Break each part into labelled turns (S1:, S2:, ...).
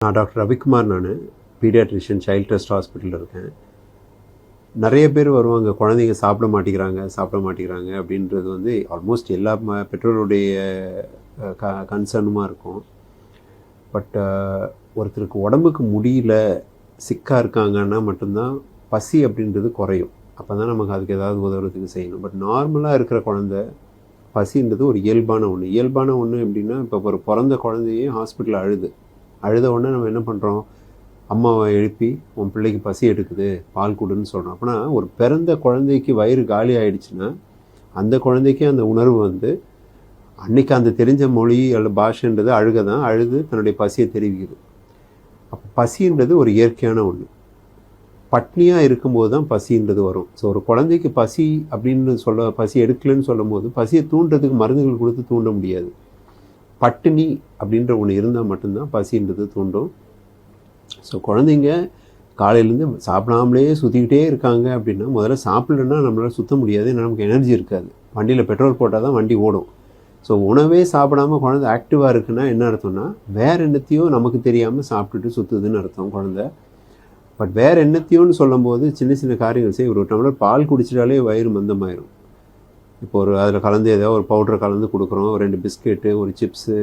S1: நான் டாக்டர் ரவிக்குமார். நான் paediatrician child trust ஹாஸ்பிட்டலில் இருக்கேன். நிறைய பேர் வருவாங்க, குழந்தைங்க சாப்பிட மாட்டேங்கிறாங்க அப்படின்றது வந்து ஆல்மோஸ்ட் எல்லா பெற்றோருடைய கன்சர்னுமாக இருக்கும். பட் ஒருத்தருக்கு உடம்புக்கு முடியல, சிக்காக இருக்காங்கன்னா மட்டும்தான் பசி அப்படின்றது குறையும். அப்போ தான் நமக்கு அதுக்கு ஏதாவது உதவுறதுக்கு செய்யணும். பட் நார்மலாக இருக்கிற குழந்தை பசின்றது ஒரு இயல்பான ஒன்று எப்படின்னா, இப்போ ஒரு பிறந்த குழந்தையே ஹாஸ்பிட்டலில் அழுத உடனே நம்ம என்ன பண்ணுறோம், அம்மாவை எழுப்பி உன் பிள்ளைக்கு பசி எடுக்குது பால் கொடுன்னு சொல்கிறோம். அப்படின்னா ஒரு பிறந்த குழந்தைக்கு வயிறு காலி ஆகிடுச்சுன்னா அந்த குழந்தைக்கு அந்த உணர்வு வந்து அன்றைக்கி அந்த தெரிஞ்ச மொழி அல்ல பாஷைன்றது அழுது தன்னுடைய பசியை தெரிவிக்குது. அப்போ பசின்றது ஒரு இயற்கையான ஒன்று. பட்னியாக இருக்கும்போது தான் பசின்றது வரும். ஸோ ஒரு குழந்தைக்கு பசி அப்படின்னு பசி எடுக்கலன்னு சொல்லும் போது பசியை தூண்டுறதுக்கு மருந்துகள் கொடுத்து தூண்ட முடியாது. பட்டினி அப்படின்ற ஒன்று இருந்தால் மட்டும்தான் பசின்றது தூண்டும். ஸோ குழந்தைங்க காலையிலேருந்து சாப்பிடாமலே சுற்றிக்கிட்டே இருக்காங்க அப்படின்னா முதல்ல சாப்பிட்லன்னா நம்மளால் சுற்ற முடியாது. ஏன்னா நமக்கு எனர்ஜி இருக்காது. வண்டியில் பெட்ரோல் போட்டால் தான் வண்டி ஓடும். ஸோ உணவே சாப்பிடாமல் குழந்தை ஆக்டிவாக இருக்குன்னா என்ன அர்த்தம்னா வேறு என்னத்தையோ நமக்கு தெரியாமல் சாப்பிட்டுட்டு சுற்றுதுன்னு அர்த்தம் குழந்தை. பட் வேறு என்னத்தையோன்னு சொல்லும் போது சின்ன சின்ன காரியங்கள் செய்ய, ஒரு டம்ளர் பால் குடிச்சிட்டாலே வயிறு மந்தமாயிரும். இப்போ அதில் கலந்து ஏதாவது ஒரு பவுடரை கலந்து கொடுக்குறோம், ஒரு 2 பிஸ்கெட்டு, ஒரு சிப்ஸு,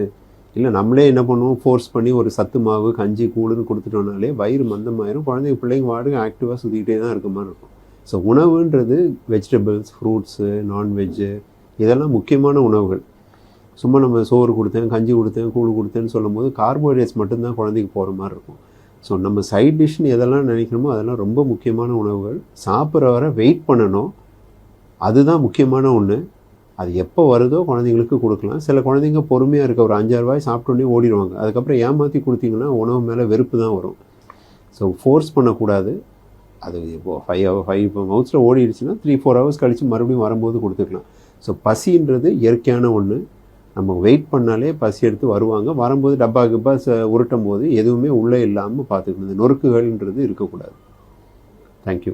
S1: இல்லை நம்மளே என்ன பண்ணுவோம், ஃபோர்ஸ் பண்ணி ஒரு சத்து மாவு கஞ்சி கூடுன்னு கொடுத்துட்டோம்னாலே வயிறு மந்தமாயிரும். பிள்ளைங்க வாடுங்க ஆக்டிவாக சுற்றிக்கிட்டே தான் இருக்க மாதிரி இருக்கும். ஸோ உணவுன்றது வெஜிடபிள்ஸ், ஃப்ரூட்ஸு, நான்வெஜ்ஜு இதெல்லாம் முக்கியமான உணவுகள். சும்மா நம்ம சோறு கொடுத்தேன், கஞ்சி கொடுத்தேன், கூழ் கொடுத்தேன்னு சொல்லும் போது கார்போஹைட்ரேட்ஸ் மட்டும்தான் குழந்தைக்கு போகிற மாதிரி இருக்கும். ஸோ நம்ம சைட் டிஷ்னு எதெல்லாம் நினைக்கணுமோ அதெல்லாம் ரொம்ப முக்கியமான உணவுகள். சாப்பிட்ற வரை வெயிட் பண்ணணும், அதுதான் முக்கியமான ஒன்று. அது எப்போ வருதோ குழந்தைங்களுக்கு கொடுக்கலாம். சில குழந்தைங்க பொறுமையாக இருக்க, ஒரு 5-6 வாய் சாப்பிட்டோன்னே ஓடிடுவாங்க. அதுக்கப்புறம் ஏமாற்றி கொடுத்தீங்கன்னா உணவு மேலே வெறுப்பு தான் வரும். ஸோ ஃபோர்ஸ் பண்ணக்கூடாது. அது இப்போது 5 மவுத்ஸில் ஓடிடுச்சுன்னா 3-4 ஹவர்ஸ் கழித்து மறுபடியும் வரும்போது கொடுத்துக்கலாம். ஸோ பசின்றது இயற்கையான ஒன்று. நம்ம வெயிட் பண்ணாலே பசி எடுத்து வருவாங்க. வரும்போது டப்பா உருட்டும் போது எதுவுமே உள்ளே இல்லாமல் பார்த்துக்கணும். நொறுக்குகள்ன்றது இருக்கக்கூடாது. தேங்க்யூ.